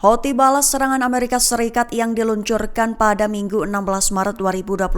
Houthi balas serangan Amerika Serikat yang diluncurkan pada Minggu 16 Maret 2025.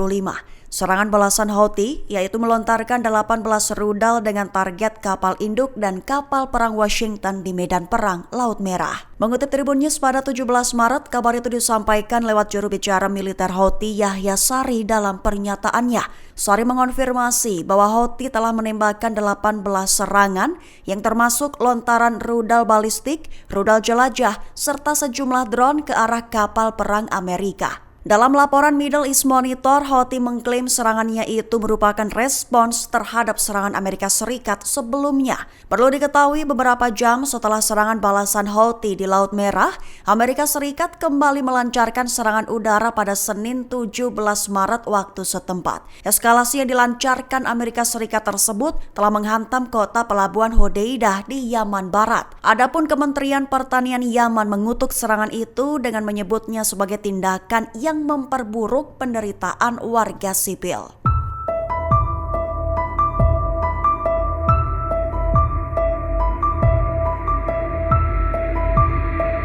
Serangan balasan Houthi yaitu melontarkan 18 rudal dengan target kapal induk dan kapal perang Washington di medan perang Laut Merah. Mengutip Tribun News pada 17 Maret, kabar itu disampaikan lewat juru bicara militer Houthi Yahya Sari dalam pernyataannya. Sari mengonfirmasi bahwa Houthi telah menembakkan 18 serangan yang termasuk lontaran rudal balistik, rudal jelajah, serta sejumlah drone ke arah kapal perang Amerika. Dalam laporan Middle East Monitor, Houthi mengklaim serangannya itu merupakan respons terhadap serangan Amerika Serikat sebelumnya. Perlu diketahui beberapa jam setelah serangan balasan Houthi di Laut Merah, Amerika Serikat kembali melancarkan serangan udara pada Senin 17 Maret waktu setempat. Eskalasi yang dilancarkan Amerika Serikat tersebut telah menghantam kota pelabuhan Hodeidah di Yaman Barat. Adapun Kementerian Pertanian Yaman mengutuk serangan itu dengan menyebutnya sebagai tindakan yang memperburuk penderitaan warga sipil.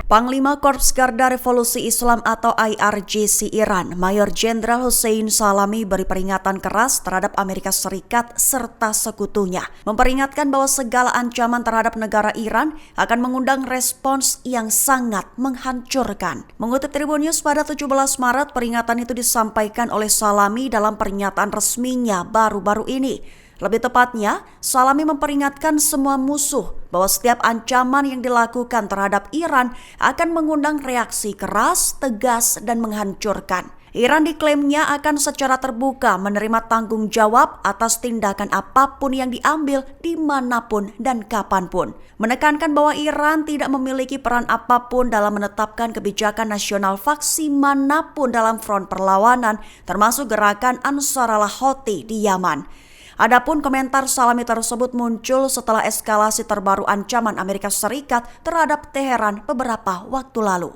Panglima Korps Garda Revolusi Islam atau IRGC Iran, Mayor Jenderal Hossein Salami beri peringatan keras terhadap Amerika Serikat serta sekutunya. Memperingatkan bahwa segala ancaman terhadap negara Iran akan mengundang respons yang sangat menghancurkan. Mengutip Tribun News pada 17 Maret, peringatan itu disampaikan oleh Salami dalam pernyataan resminya baru-baru ini. Lebih tepatnya, Salami memperingatkan semua musuh bahwa setiap ancaman yang dilakukan terhadap Iran akan mengundang reaksi keras, tegas, dan menghancurkan. Iran diklaimnya akan secara terbuka menerima tanggung jawab atas tindakan apapun yang diambil dimanapun dan kapanpun. Menekankan bahwa Iran tidak memiliki peran apapun dalam menetapkan kebijakan nasional faksi manapun dalam front perlawanan, termasuk gerakan Ansarallah Houthi di Yaman. Adapun komentar Salami tersebut muncul setelah eskalasi terbaru ancaman Amerika Serikat terhadap Teheran beberapa waktu lalu.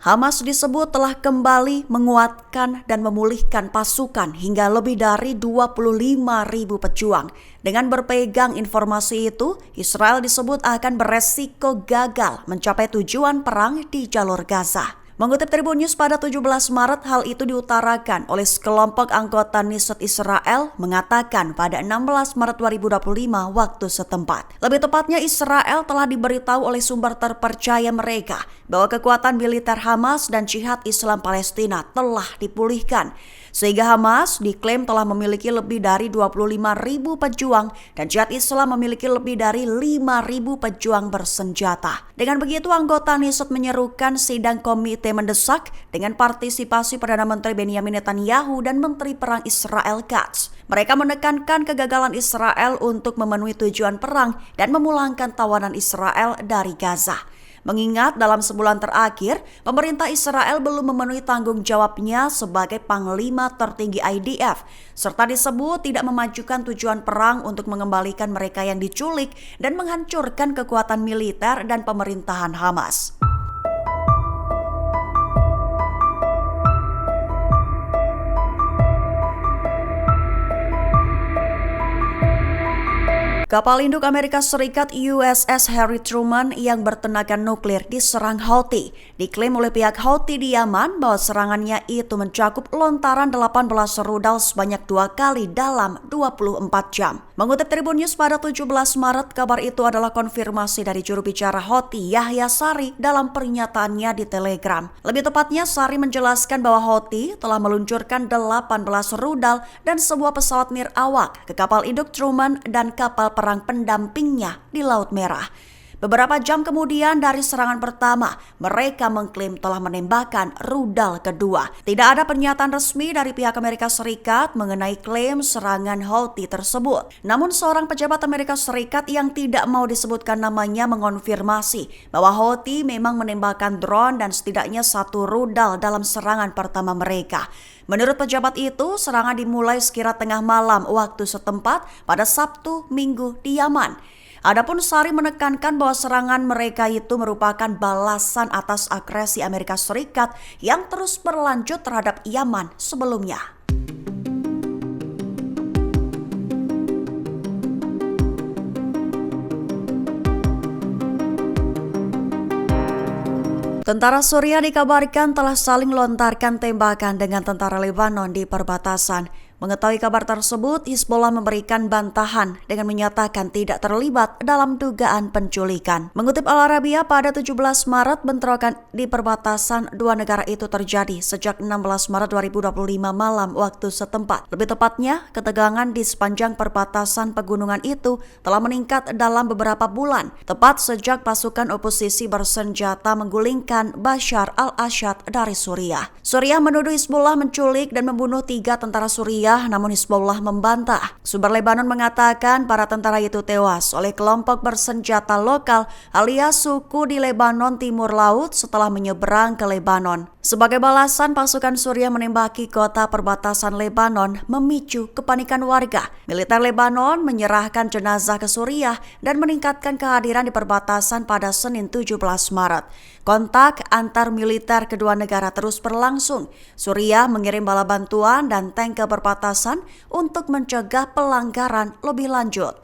Hamas disebut telah kembali menguatkan dan memulihkan pasukan hingga lebih dari 25.000 pejuang. Dengan berpegang informasi itu, Israel disebut akan beresiko gagal mencapai tujuan perang di jalur Gaza. Mengutip Tribun News pada 17 Maret, hal itu diutarakan oleh sekelompok anggota Knesset Israel mengatakan pada 16 Maret 2025 waktu setempat. Lebih tepatnya, Israel telah diberitahu oleh sumber terpercaya mereka bahwa kekuatan militer Hamas dan Jihad Islam Palestina telah dipulihkan. Sehingga Hamas diklaim telah memiliki lebih dari 25.000 pejuang dan Jihad Islam memiliki lebih dari 5.000 pejuang bersenjata. Dengan begitu, anggota Knesset menyerukan sidang komite mendesak dengan partisipasi Perdana Menteri Benjamin Netanyahu dan Menteri Perang Israel Katz. Mereka menekankan kegagalan Israel untuk memenuhi tujuan perang dan memulangkan tawanan Israel dari Gaza. Mengingat dalam sebulan terakhir, pemerintah Israel belum memenuhi tanggung jawabnya sebagai panglima tertinggi IDF, serta disebut tidak memajukan tujuan perang untuk mengembalikan mereka yang diculik dan menghancurkan kekuatan militer dan pemerintahan Hamas. Kapal induk Amerika Serikat USS Harry Truman yang bertenaga nuklir diserang Houthi. Diklaim oleh pihak Houthi di Yaman bahwa serangannya itu mencakup lontaran 18 rudal sebanyak 2 kali dalam 24 jam. Mengutip Tribun News pada 17 Maret, kabar itu adalah konfirmasi dari juru bicara Houthi Yahya Sari dalam pernyataannya di Telegram. Lebih tepatnya, Sari menjelaskan bahwa Houthi telah meluncurkan 18 rudal dan sebuah pesawat nirawak ke kapal induk Truman dan kapal perang pendampingnya di Laut Merah. Beberapa jam kemudian dari serangan pertama, mereka mengklaim telah menembakkan rudal kedua. Tidak ada pernyataan resmi dari pihak Amerika Serikat mengenai klaim serangan Houthi tersebut. Namun seorang pejabat Amerika Serikat yang tidak mau disebutkan namanya mengonfirmasi bahwa Houthi memang menembakkan drone dan setidaknya 1 rudal dalam serangan pertama mereka. Menurut pejabat itu, serangan dimulai sekira tengah malam waktu setempat pada Sabtu Minggu di Yaman. Adapun Sari menekankan bahwa serangan mereka itu merupakan balasan atas agresi Amerika Serikat yang terus berlanjut terhadap Yaman sebelumnya. Tentara Suriah dikabarkan telah saling lontarkan tembakan dengan tentara Lebanon di perbatasan. Mengetahui kabar tersebut, Hizbullah memberikan bantahan dengan menyatakan tidak terlibat dalam dugaan penculikan. Mengutip Al Arabiya, pada 17 Maret bentrokan di perbatasan dua negara itu terjadi sejak 16 Maret 2025 malam waktu setempat. Lebih tepatnya, ketegangan di sepanjang perbatasan pegunungan itu telah meningkat dalam beberapa bulan, tepat sejak pasukan oposisi bersenjata menggulingkan Bashar al-Assad dari Suriah. Suriah menuduh Hizbullah menculik dan membunuh 3 tentara Suriah, namun Hizbullah membantah. Sumber Lebanon mengatakan para tentara itu tewas oleh kelompok bersenjata lokal alias suku di Lebanon Timur Laut setelah menyeberang ke Lebanon. Sebagai balasan, pasukan Suriah menembaki kota perbatasan Lebanon, memicu kepanikan warga. Militer Lebanon menyerahkan jenazah ke Suriah dan meningkatkan kehadiran di perbatasan pada Senin 17 Maret. Kontak antar militer kedua negara terus berlangsung. Suriah mengirim bala bantuan dan tank ke perbatasan untuk mencegah pelanggaran lebih lanjut.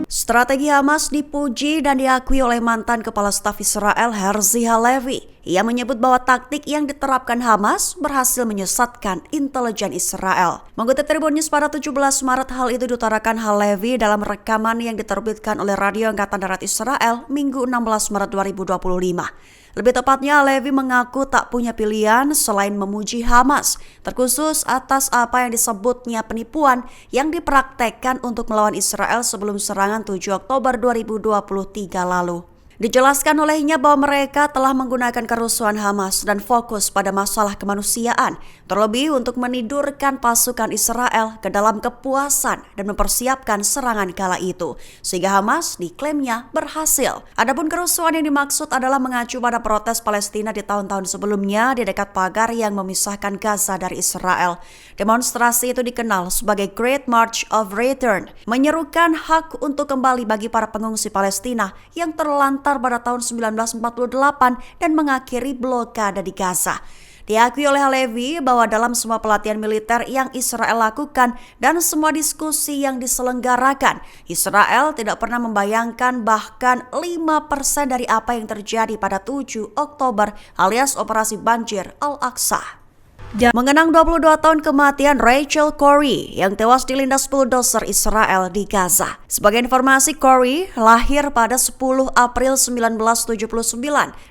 Strategi Hamas dipuji dan diakui oleh mantan Kepala Staf Israel Herzi Halevi. Ia menyebut bahwa taktik yang diterapkan Hamas berhasil menyesatkan intelijen Israel. Mengutip Tribun News pada 17 Maret, hal itu diutarakan Halevi dalam rekaman yang diterbitkan oleh Radio Angkatan Darat Israel Minggu 16 Maret 2025. Lebih tepatnya, Halevi mengaku tak punya pilihan selain memuji Hamas, terkhusus atas apa yang disebutnya penipuan yang dipraktekkan untuk melawan Israel sebelum serangan 7 Oktober 2023 lalu. Dijelaskan olehnya bahwa mereka telah menggunakan kerusuhan Hamas dan fokus pada masalah kemanusiaan, terlebih untuk menidurkan pasukan Israel ke dalam kepuasan dan mempersiapkan serangan kala itu, sehingga Hamas diklaimnya berhasil. Adapun kerusuhan yang dimaksud adalah mengacu pada protes Palestina di tahun-tahun sebelumnya di dekat pagar yang memisahkan Gaza dari Israel. Demonstrasi itu dikenal sebagai Great March of Return, menyerukan hak untuk kembali bagi para pengungsi Palestina yang terlantar pada tahun 1948 dan mengakhiri blokade di Gaza. Diakui oleh Halevi bahwa dalam semua pelatihan militer yang Israel lakukan dan semua diskusi yang diselenggarakan, Israel tidak pernah membayangkan bahkan 5% dari apa yang terjadi pada 7 Oktober alias Operasi Banjir Al-Aqsa. Mengenang 22 tahun kematian Rachel Corrie yang tewas dilindas bulldozer Israel di Gaza. Sebagai informasi, Corrie lahir pada 10 April 1979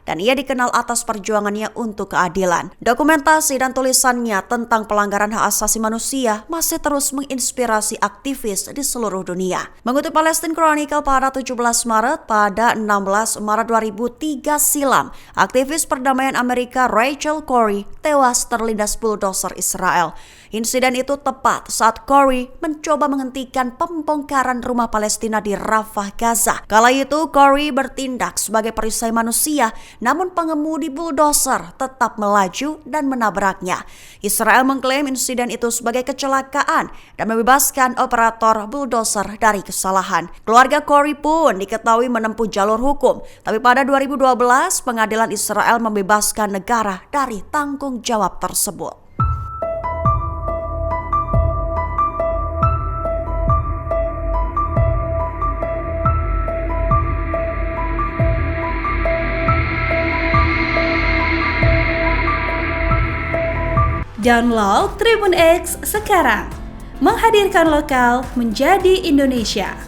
dan ia dikenal atas perjuangannya untuk keadilan. Dokumentasi dan tulisannya tentang pelanggaran hak asasi manusia masih terus menginspirasi aktivis di seluruh dunia. Mengutip Palestine Chronicle pada 17 Maret, pada 16 Maret 2003 silam, aktivis perdamaian Amerika Rachel Corrie tewas terlindas bulldozer Israel. Insiden itu tepat saat Corrie mencoba menghentikan pembongkaran rumah Palestina di Rafah, Gaza. Kala itu Corrie bertindak sebagai perisai manusia, namun pengemudi bulldozer tetap melaju dan menabraknya. Israel mengklaim insiden itu sebagai kecelakaan dan membebaskan operator bulldozer dari kesalahan. Keluarga Corrie pun diketahui menempuh jalur hukum, tapi pada 2012 pengadilan Israel membebaskan negara dari tanggung jawab tersebut. Download Tribun X sekarang, menghadirkan lokal menjadi Indonesia.